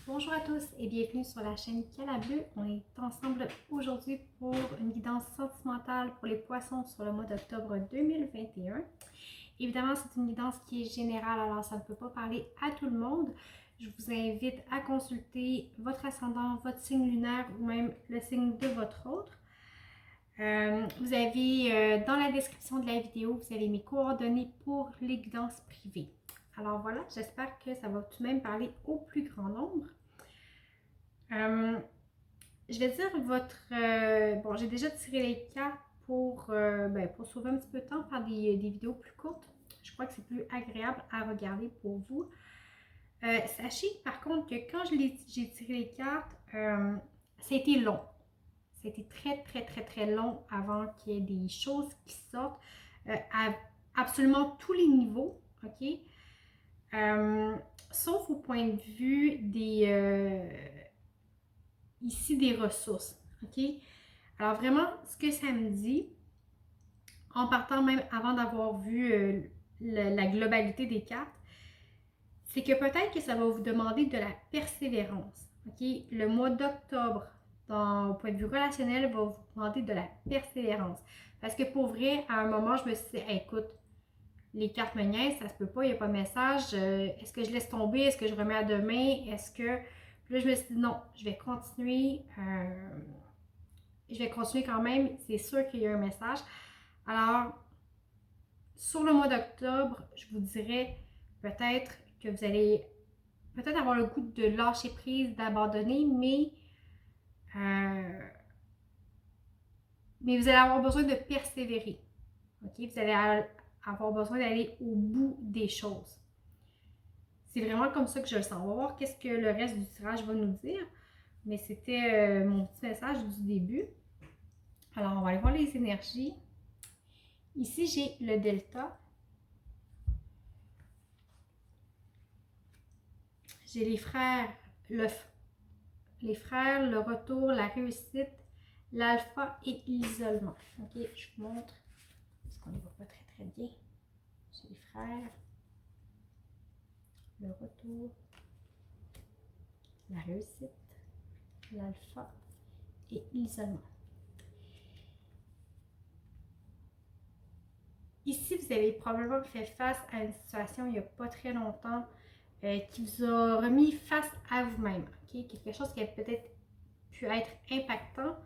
Bonjour à tous et bienvenue sur la chaîne Cala Bleu. On est ensemble aujourd'hui pour une guidance sentimentale pour les poissons sur le mois d'octobre 2021. Évidemment, c'est une guidance qui est générale, alors ça ne peut pas parler à tout le monde. Je vous invite à consulter votre ascendant, votre signe lunaire ou même le signe de votre autre. Vous avez dans la description de la vidéo, vous avez mes coordonnées pour les guidances privées. Alors voilà, j'espère que ça va tout de même parler au plus grand nombre. Je vais dire bon, j'ai déjà tiré les cartes pour sauver un petit peu de temps, faire des vidéos plus courtes. Je crois que c'est plus agréable à regarder pour vous. Sachez par contre que quand j'ai tiré les cartes, ça a été long. Ça a été très long avant qu'il y ait des choses qui sortent à absolument tous les niveaux, ok? Sauf au point de vue ici des ressources, ok? Alors vraiment, ce que ça me dit, en partant même avant d'avoir vu la globalité des cartes, c'est que peut-être que ça va vous demander de la persévérance, ok? Le mois d'octobre, au point de vue relationnel, va vous demander de la persévérance. Parce que pour vrai, à un moment, je me suis dit, hey, écoute, les cartes me niaisent, ça se peut pas, il n'y a pas de message. Est-ce que je laisse tomber? Est-ce que je remets à demain? Est-ce que... Puis là, je me suis dit, non, je vais continuer. Je vais continuer quand même. C'est sûr qu'il y a un message. Alors, sur le mois d'octobre, je vous dirais peut-être que vous allez peut-être avoir le goût de lâcher prise, d'abandonner, mais vous allez avoir besoin de persévérer. Okay? Vous allez avoir besoin d'aller au bout des choses. C'est vraiment comme ça que je le sens. On va voir qu'est-ce que le reste du tirage va nous dire. Mais c'était mon petit message du début. Alors, on va aller voir les énergies. Ici, j'ai le delta. J'ai les frères, les frères, le retour, la réussite, l'alpha et l'isolement. Ok, je vous montre. Parce qu'on ne voit pas très bien. J'ai les frères, le retour, la réussite, l'alpha et l'isolement. Ici, vous avez probablement fait face à une situation il n'y a pas très longtemps qui vous a remis face à vous-même. Okay? Quelque chose qui a peut-être pu être impactant.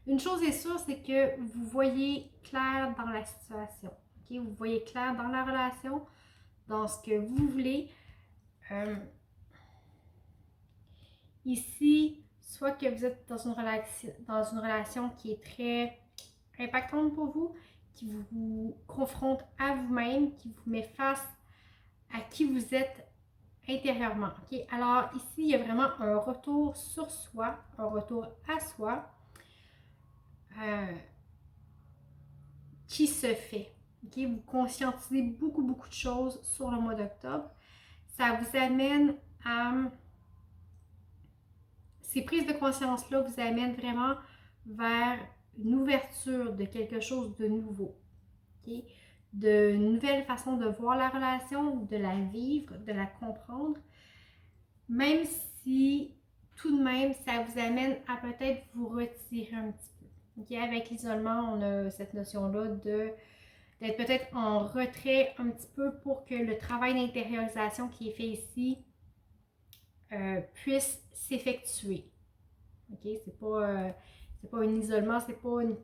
Une chose est sûre, c'est que vous voyez clair dans la situation. Okay? Vous voyez clair dans la relation, dans ce que vous voulez. Ici, soit que vous êtes dans une relation qui est très impactante pour vous, qui vous confronte à vous-même, qui vous met face à qui vous êtes intérieurement. Okay? Alors ici, il y a vraiment un retour sur soi, un retour à soi qui se fait. Okay? Vous conscientisez beaucoup de choses sur le mois d'octobre. Ça vous amène à... Ces prises de conscience-là vous amènent vraiment vers une ouverture de quelque chose de nouveau. Okay? De nouvelles façons de voir la relation, de la vivre, de la comprendre. Même si tout de même, ça vous amène à peut-être vous retirer un petit peu. Okay? Avec l'isolement, on a cette notion-là d'être peut-être en retrait un petit peu pour que le travail d'intériorisation qui est fait ici puisse s'effectuer. Okay? C'est pas un isolement, c'est pas une...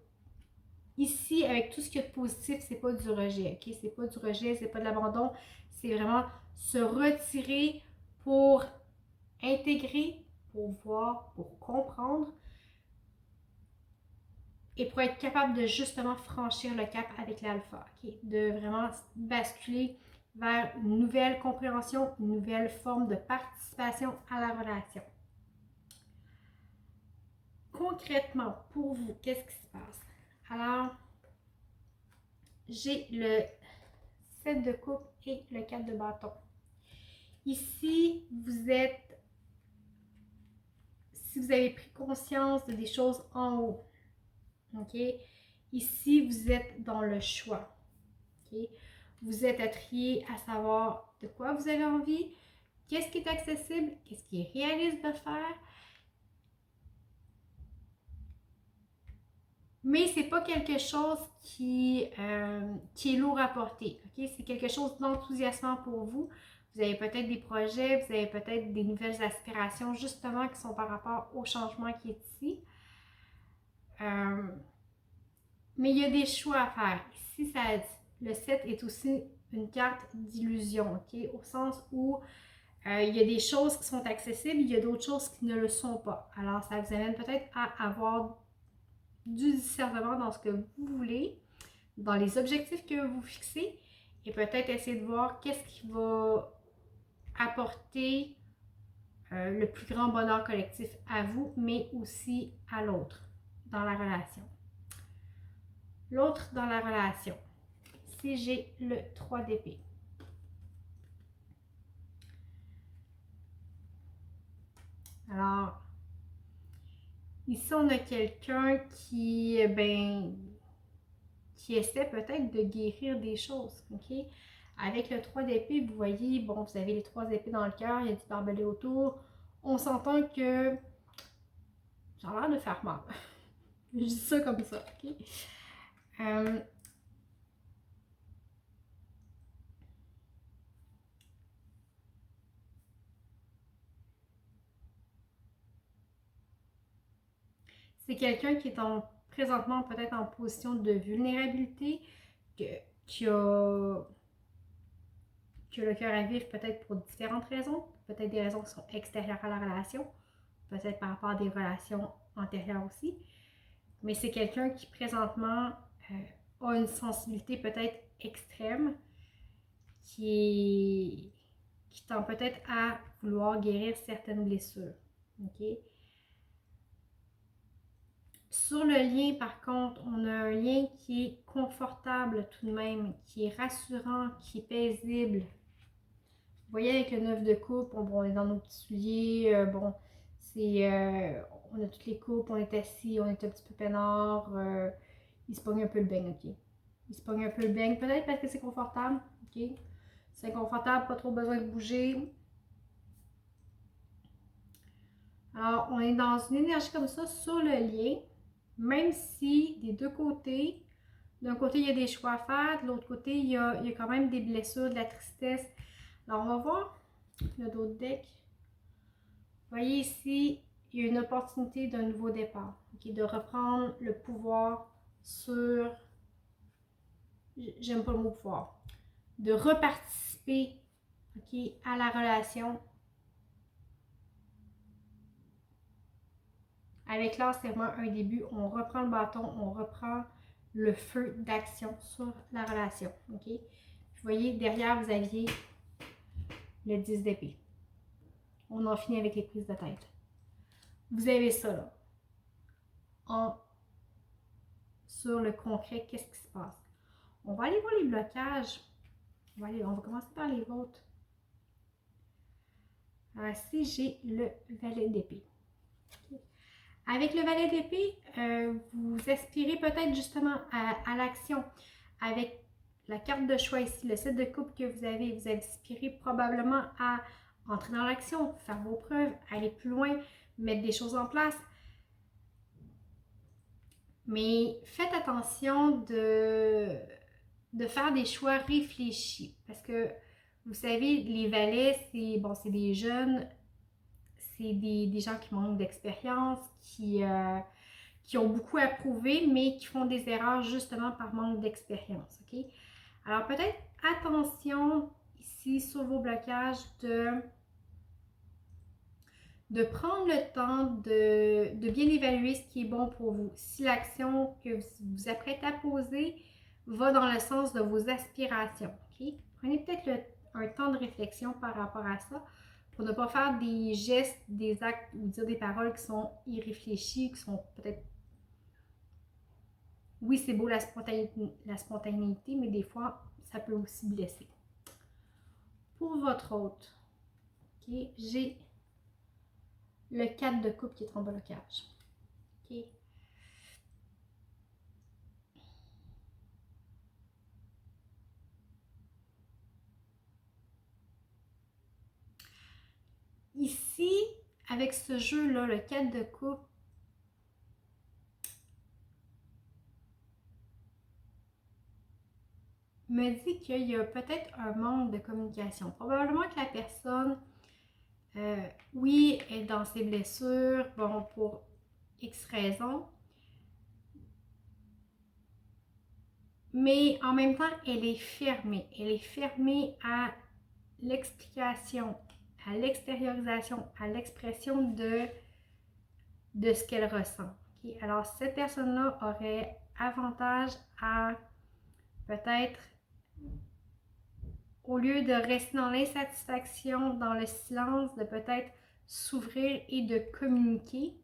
Ici, avec tout ce qu'il y a de positif, c'est pas du rejet. Okay? C'est pas du rejet, c'est pas de l'abandon. C'est vraiment se retirer pour intégrer, pour voir, pour comprendre et pour être capable de justement franchir le cap avec l'alpha. Okay? De vraiment basculer vers une nouvelle compréhension, une nouvelle forme de participation à la relation. Concrètement, pour vous, qu'est-ce qui se passe? Alors, j'ai le 7 de coupe et le 4 de bâton. Ici, si vous avez pris conscience de des choses en haut, ok? Ici, vous êtes dans le choix, ok? Vous êtes à trier à savoir de quoi vous avez envie, qu'est-ce qui est accessible, qu'est-ce qui est réaliste de faire. Mais c'est pas quelque chose qui est lourd à porter. Okay? C'est quelque chose d'enthousiasmant pour vous. Vous avez peut-être des projets, vous avez peut-être des nouvelles aspirations justement qui sont par rapport au changement qui est ici. Mais il y a des choix à faire. Ici, le 7 est aussi une carte d'illusion, okay? Au sens où il y a des choses qui sont accessibles, il y a d'autres choses qui ne le sont pas. Alors, ça vous amène peut-être à avoir du discernement dans ce que vous voulez, dans les objectifs que vous fixez, et peut-être essayer de voir qu'est-ce qui va apporter le plus grand bonheur collectif à vous, mais aussi à l'autre dans la relation. L'autre dans la relation. Si j'ai le 3 d'épée. Alors, ici, on a quelqu'un qui essaie peut-être de guérir des choses, ok? Avec le 3 d'épée, vous voyez, bon, vous avez les 3 épées dans le cœur, il y a du barbelé autour. On s'entend que ça a l'air de faire mal. Je dis ça comme ça, ok? C'est quelqu'un qui est présentement peut-être en position de vulnérabilité, qui a le cœur à vif peut-être pour différentes raisons, peut-être des raisons qui sont extérieures à la relation, peut-être par rapport à des relations antérieures aussi, mais c'est quelqu'un qui présentement a une sensibilité peut-être extrême, qui tend peut-être à vouloir guérir certaines blessures, ok? Sur le lien, par contre, on a un lien qui est confortable tout de même, qui est rassurant, qui est paisible. Vous voyez, avec le 9 de coupe, on est dans nos petits souliers, on a toutes les coupes, on est assis, on est un petit peu peinard, il se pogne un peu le beigne, ok? Il se pogne un peu le beigne, peut-être parce que c'est confortable, ok? C'est confortable, pas trop besoin de bouger. Alors, on est dans une énergie comme ça sur le lien, même si des deux côtés, d'un côté, il y a des choix à faire, de l'autre côté, il y a quand même des blessures, de la tristesse. Alors, on va voir le dos de deck. Vous voyez ici, il y a une opportunité d'un nouveau départ, okay, de reprendre le pouvoir sur, j'aime pas le mot pouvoir, de reparticiper, okay, à la relation. Avec l'art, c'est vraiment un début. On reprend le bâton, on reprend le feu d'action sur la relation. Ok? Vous voyez, derrière, vous aviez le 10 d'épée. On en finit avec les prises de tête. Vous avez ça là. Sur le concret, qu'est-ce qui se passe? On va aller voir les blocages. On va commencer par les vôtres. Si j'ai le valet d'épée. Okay. Avec le valet d'épée, vous aspirez peut-être justement à l'action. Avec la carte de choix ici, le 7 de coupe que vous aspirez probablement à entrer dans l'action, faire vos preuves, aller plus loin, mettre des choses en place. Mais faites attention de faire des choix réfléchis. Parce que, vous savez, les valets, c'est des jeunes, c'est des gens qui manquent d'expérience, qui ont beaucoup à prouver, mais qui font des erreurs justement par manque d'expérience. Okay? Alors peut-être attention ici sur vos blocages de prendre le temps de bien évaluer ce qui est bon pour vous. Si l'action que vous vous apprêtez à poser va dans le sens de vos aspirations. Okay? Prenez peut-être un temps de réflexion par rapport à ça pour ne pas faire des gestes, des actes ou dire des paroles qui sont irréfléchis, qui sont peut-être... Oui, c'est beau la spontanéité, mais des fois, ça peut aussi blesser. Pour votre hôte, okay, j'ai le 4 de coupe qui est en blocage. Okay. avec ce jeu-là, le 4 de coupe, me dit qu'il y a peut-être un manque de communication. Probablement que la personne, oui, est dans ses blessures, bon, pour X raisons, mais en même temps, elle est fermée. Elle est fermée à l'explication, à l'extériorisation, à l'expression de ce qu'elle ressent. Okay? Alors, cette personne-là aurait avantage à peut-être, au lieu de rester dans l'insatisfaction, dans le silence, de peut-être s'ouvrir et de communiquer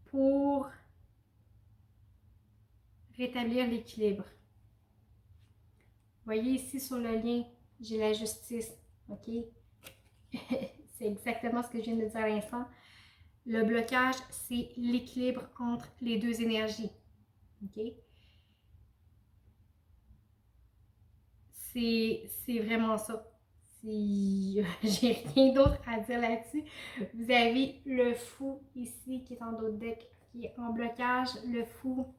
pour rétablir l'équilibre. Vous voyez ici sur le lien, j'ai la justice, ok? C'est exactement ce que je viens de dire à l'instant. Le blocage, c'est l'équilibre entre les deux énergies, ok? C'est vraiment ça. J'ai rien d'autre à dire là-dessus. Vous avez le fou ici qui est en dos de deck, qui est en blocage. Le fou,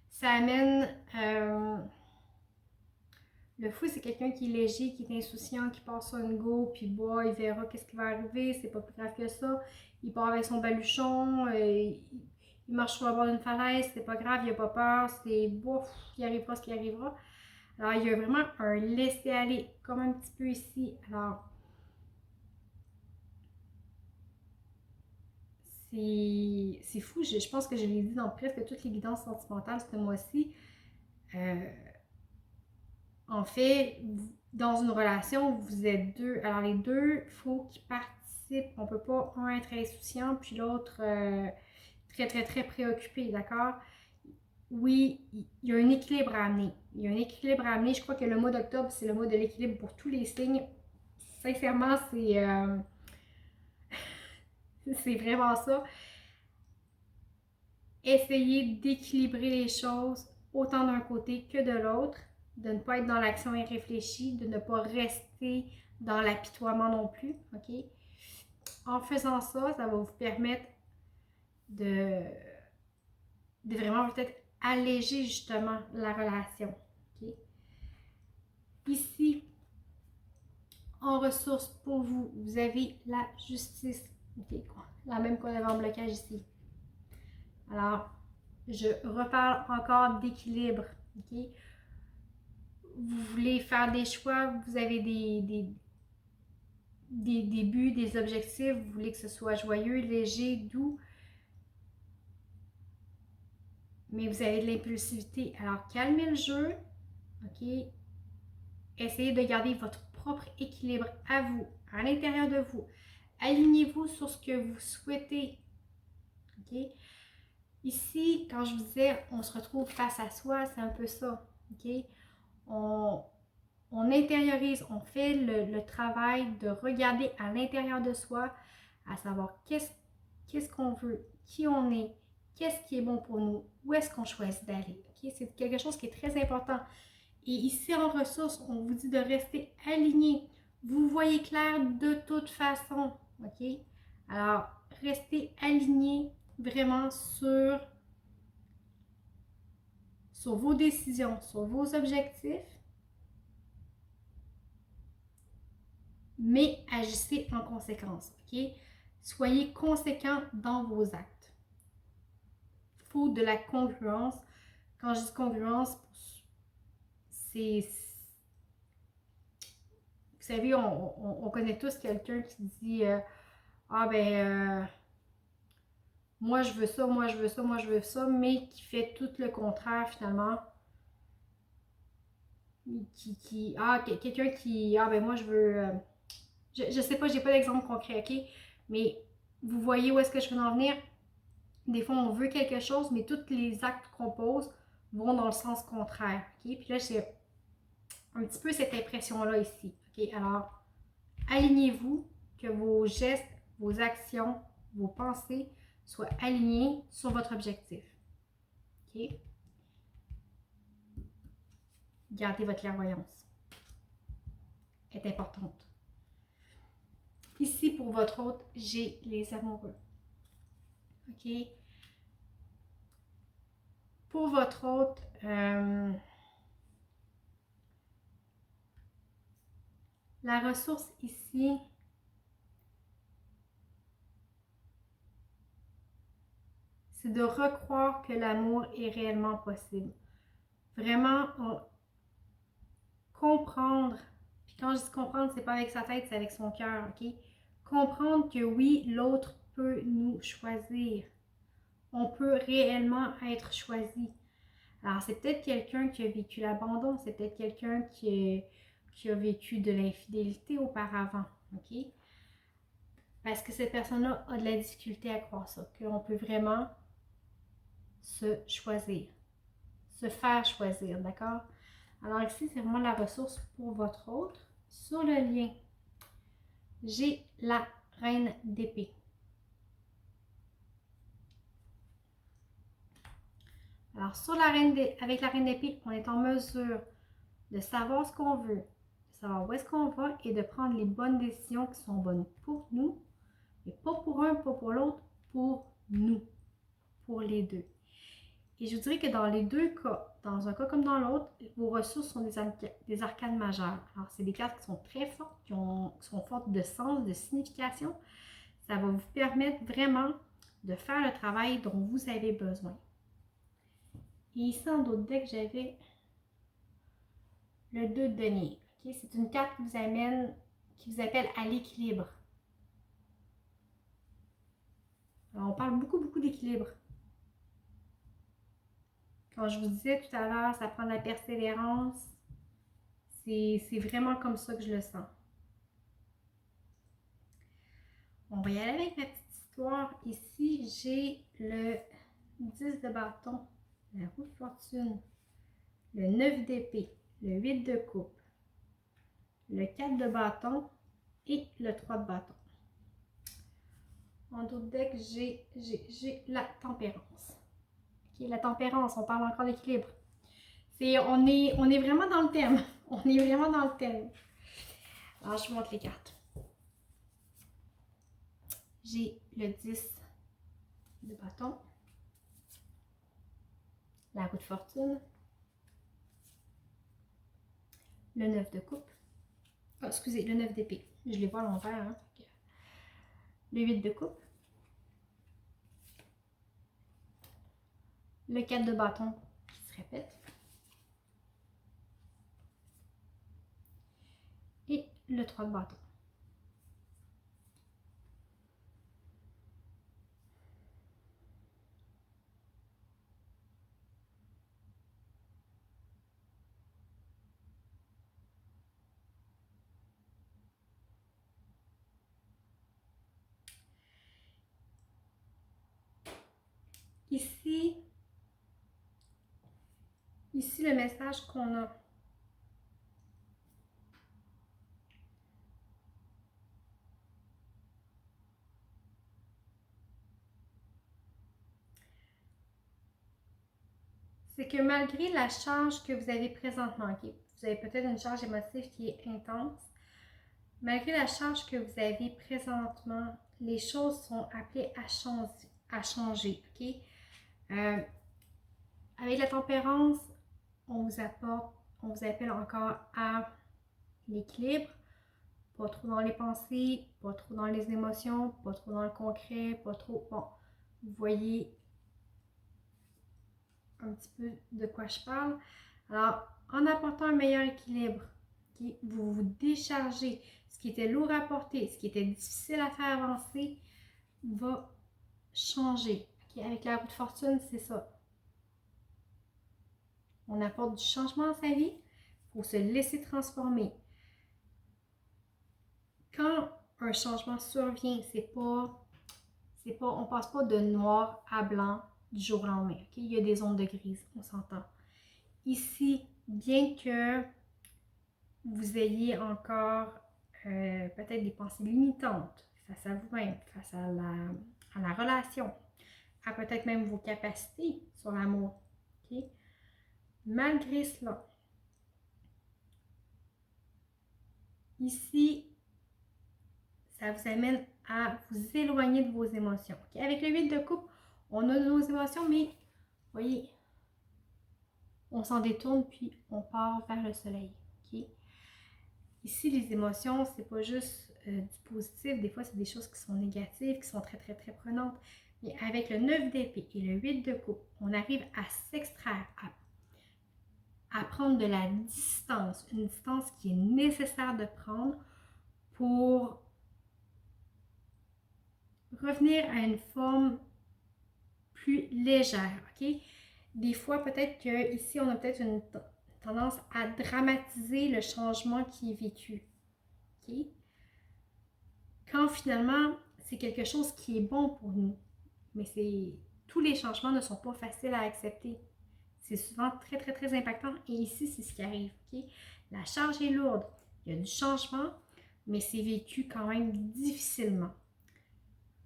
ça amène... le fou, c'est quelqu'un qui est léger, qui est insouciant, qui part sur une go, puis boit, il verra qu'est-ce qui va arriver, c'est pas plus grave que ça. Il part avec son baluchon, il marche sur le bord d'une falaise, c'est pas grave, il a pas peur, c'est bouf, il arrivera ce qui arrivera. Alors, il y a vraiment un laisser-aller, comme un petit peu ici. Alors, c'est fou, je pense que je l'ai dit dans presque toutes les guidances sentimentales ce mois-ci. En fait, dans une relation, vous êtes deux. Alors, les deux, il faut qu'ils participent. On ne peut pas un être insouciant, puis l'autre très, très, très préoccupé, d'accord? Oui, il y a un équilibre à amener. Il y a un équilibre à amener. Je crois que le mois d'octobre, c'est le mois de l'équilibre pour tous les signes. Sincèrement, c'est vraiment ça. Essayez d'équilibrer les choses autant d'un côté que de l'autre, de ne pas être dans l'action irréfléchie, de ne pas rester dans l'apitoiement non plus, ok? En faisant ça, ça va vous permettre de vraiment peut-être alléger justement la relation, ok? Ici, en ressources pour vous, vous avez la justice, ok? La même qu'on avait en blocage ici. Alors, je reparle encore d'équilibre, ok? Vous voulez faire des choix, vous avez des buts, des objectifs, vous voulez que ce soit joyeux, léger, doux, mais vous avez de l'impulsivité. Alors, calmez le jeu, ok? Essayez de garder votre propre équilibre à vous, à l'intérieur de vous. Alignez-vous sur ce que vous souhaitez, ok? Ici, quand je vous disais, on se retrouve face à soi, c'est un peu ça, ok? On intériorise, on fait le travail de regarder à l'intérieur de soi, à savoir qu'est-ce qu'on veut, qui on est, qu'est-ce qui est bon pour nous, où est-ce qu'on choisit d'aller. Okay? C'est quelque chose qui est très important. Et ici en ressources, on vous dit de rester aligné. Vous voyez clair de toute façon. Ok? Alors, restez aligné vraiment sur vos décisions, sur vos objectifs, mais agissez en conséquence, ok? Soyez conséquent dans vos actes. Il faut de la congruence. Quand je dis congruence, c'est... Vous savez, on connaît tous quelqu'un qui dit ah ben, moi je veux ça, moi je veux ça, moi je veux ça, mais qui fait tout le contraire finalement. Quelqu'un qui, ah ben moi je veux... je sais pas, j'ai pas d'exemple concret, ok? Mais vous voyez où est-ce que je veux en venir? Des fois, on veut quelque chose, mais tous les actes qu'on pose vont dans le sens contraire, ok? Puis là, j'ai un petit peu cette impression-là ici, ok? Alors, alignez-vous, que vos gestes, vos actions, vos pensées soient alignés sur votre objectif, ok? Gardez votre clairvoyance. Elle est importante. Ici, pour votre autre, j'ai les amoureux. OK? Pour votre autre, la ressource ici, c'est de recroire que l'amour est réellement possible. Vraiment, comprendre, puis quand je dis comprendre, c'est pas avec sa tête, c'est avec son cœur, OK? Comprendre que oui, l'autre peut nous choisir. On peut réellement être choisi. Alors, c'est peut-être quelqu'un qui a vécu l'abandon, c'est peut-être quelqu'un qui a vécu de l'infidélité auparavant, OK? Parce que cette personne-là a de la difficulté à croire ça, qu'on peut vraiment se choisir, se faire choisir, d'accord? Alors ici, c'est vraiment la ressource pour votre autre. Sur le lien, j'ai la reine d'épée. Alors, avec la reine d'épée, on est en mesure de savoir ce qu'on veut, de savoir où est-ce qu'on va et de prendre les bonnes décisions qui sont bonnes pour nous, mais pas pour un, pas pour l'autre, pour nous, pour les deux. Et je vous dirais que dans les deux cas, dans un cas comme dans l'autre, vos ressources sont des arcanes majeures. Alors, c'est des cartes qui sont très fortes, qui sont fortes de sens, de signification. Ça va vous permettre vraiment de faire le travail dont vous avez besoin. Et ici, en d'autres decks, j'avais le 2 de denier. Okay? C'est une carte qui vous amène, qui vous appelle à l'équilibre. Alors, on parle beaucoup d'équilibre. Quand je vous disais tout à l'heure, ça prend de la persévérance. C'est vraiment comme ça que je le sens. On va y aller avec ma petite histoire. Ici, j'ai le 10 de bâton, la roue de fortune, le 9 d'épée, le 8 de coupe, le 4 de bâton et le 3 de bâton. En d'autres decks, j'ai la tempérance. Okay, la tempérance, on parle encore d'équilibre. On est vraiment dans le thème. On est vraiment dans le thème. Alors, je vous montre les cartes. J'ai le 10 de bâton, la roue de fortune, le 9 de coupe, oh, excusez, le 9 d'épée, je les vois à l'envers, hein? Le 8 de coupe, le 4 de bâton qui se répète, et le 3 de bâton. Ici le message qu'on a. C'est que malgré la charge que vous avez présentement, okay, vous avez peut-être une charge émotive qui est intense, malgré la charge que vous avez présentement, les choses sont appelées à changer. Okay? Avec la tempérance, on vous appelle encore à l'équilibre, pas trop dans les pensées, pas trop dans les émotions, pas trop dans le concret, pas trop... Bon, vous voyez un petit peu de quoi je parle. Alors, en apportant un meilleur équilibre, okay, vous vous déchargez. Ce qui était lourd à porter, ce qui était difficile à faire avancer, va changer. Okay? Avec la roue de fortune, c'est ça. On apporte du changement à sa vie, il faut se laisser transformer. Quand un changement survient, on passe pas de noir à blanc du jour au lendemain. Okay? Il y a des zones de grise, on s'entend. Ici, bien que vous ayez encore peut-être des pensées limitantes face à vous-même, face à la relation, à peut-être même vos capacités sur l'amour. Okay? Malgré cela, ici, ça vous amène à vous éloigner de vos émotions. Okay? Avec le 8 de coupe, on a nos émotions, mais vous voyez, on s'en détourne puis on part vers le soleil. Okay? Ici, les émotions, c'est pas juste du positif, des fois c'est des choses qui sont négatives, qui sont très très très prenantes. Mais avec le 9 d'épée et le 8 de coupe, on arrive à s'extraire, à prendre de la distance, une distance qui est nécessaire de prendre pour revenir à une forme plus légère, ok? Des fois, peut-être qu'ici, on a peut-être une tendance à dramatiser le changement qui est vécu, ok? Quand finalement, c'est quelque chose qui est bon pour nous, mais tous les changements ne sont pas faciles à accepter. C'est souvent très, très, très impactant et ici, c'est ce qui arrive, ok? La charge est lourde, il y a du changement, mais c'est vécu quand même difficilement.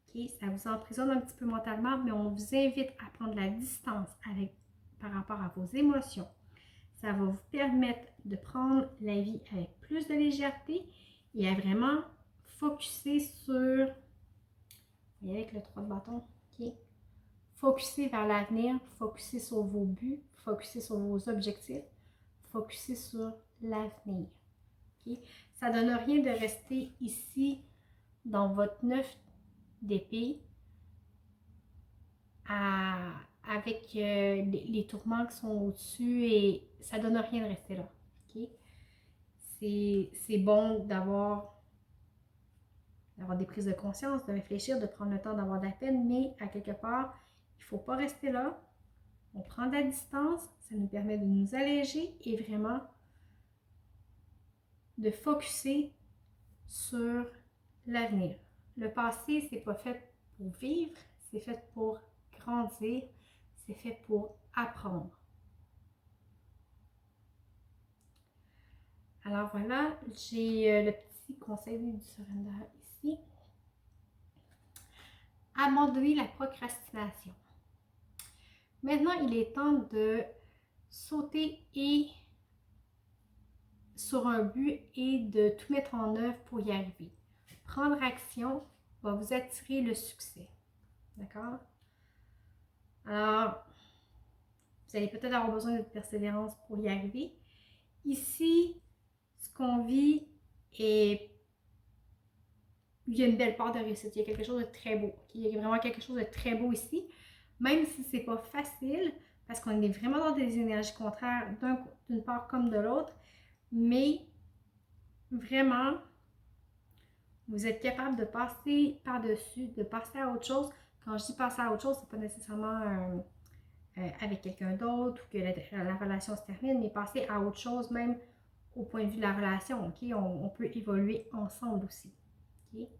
Okay? Ça vous emprisonne un petit peu mentalement, mais on vous invite à prendre la distance par rapport à vos émotions. Ça va vous permettre de prendre la vie avec plus de légèreté et à vraiment focusser sur, avec le 3 de bâton, ok? Focusser vers l'avenir, focusser sur vos buts, focusser sur vos objectifs, focusser sur l'avenir. Okay? Ça ne donne rien de rester ici dans votre 9 d'épée avec les tourments qui sont au-dessus et ça donne rien de rester là. Okay? C'est bon d'avoir des prises de conscience, de réfléchir, de prendre le temps d'avoir de la peine, mais à quelque part, il ne faut pas rester là. On prend de la distance, ça nous permet de nous alléger et vraiment de focusser sur l'avenir. Le passé, c'est pas fait pour vivre, c'est fait pour grandir, c'est fait pour apprendre. Alors voilà, j'ai le petit conseil du surrender ici. Abandonner la procrastination. Maintenant, il est temps de sauter sur un but et de tout mettre en œuvre pour y arriver. Prendre action va vous attirer le succès. D'accord? Alors, vous allez peut-être avoir besoin de persévérance pour y arriver. Ici, ce qu'on vit est... Il y a une belle part de réussite. Il y a quelque chose de très beau. Il y a vraiment quelque chose de très beau ici. Même si ce n'est pas facile, parce qu'on est vraiment dans des énergies contraires d'une part comme de l'autre. Mais vraiment, vous êtes capable de passer par-dessus, de passer à autre chose. Quand je dis passer à autre chose, c'est pas nécessairement avec quelqu'un d'autre ou que la relation se termine, mais passer à autre chose, même au point de vue de la relation. Okay? On peut évoluer ensemble aussi. Okay?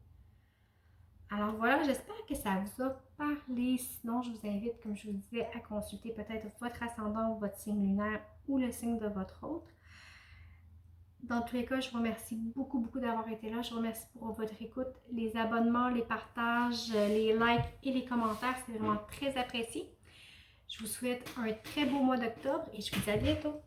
Alors voilà, j'espère que ça vous a parlé. Sinon, je vous invite, comme je vous disais, à consulter peut-être votre ascendant ou votre signe lunaire ou le signe de votre autre. Dans tous les cas, je vous remercie beaucoup, beaucoup d'avoir été là. Je vous remercie pour votre écoute, les abonnements, les partages, les likes et les commentaires. C'est vraiment très apprécié. Je vous souhaite un très beau mois d'octobre et je vous dis à bientôt.